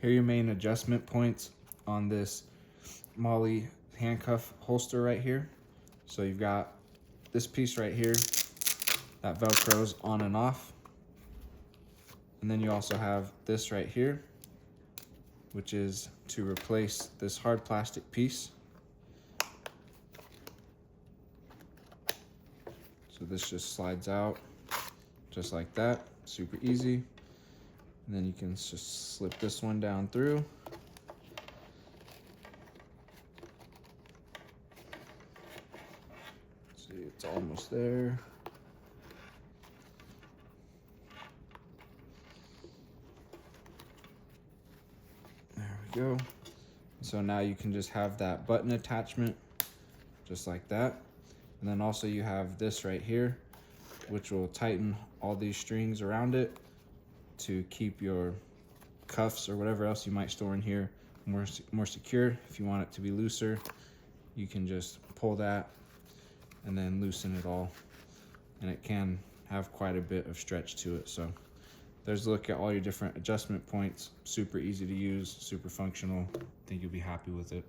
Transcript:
Here are your main adjustment points on this Molle handcuff holster right here. So you've got this piece right here that Velcros on and off. And then you also have this right here, which is to replace this hard plastic piece. So this just slides out just like that, super easy. And then you can just slip this one down through. See, it's almost there. There we go. So now you can just have that button attachment just like that. And then also you have this right here, which will tighten all these strings around it to keep your cuffs or whatever else you might store in here more secure. If you want it to be looser, you can just pull that and then loosen it all. And it can have quite a bit of stretch to it. So there's a look at all your different adjustment points. Super easy to use, super functional. I think you'll be happy with it.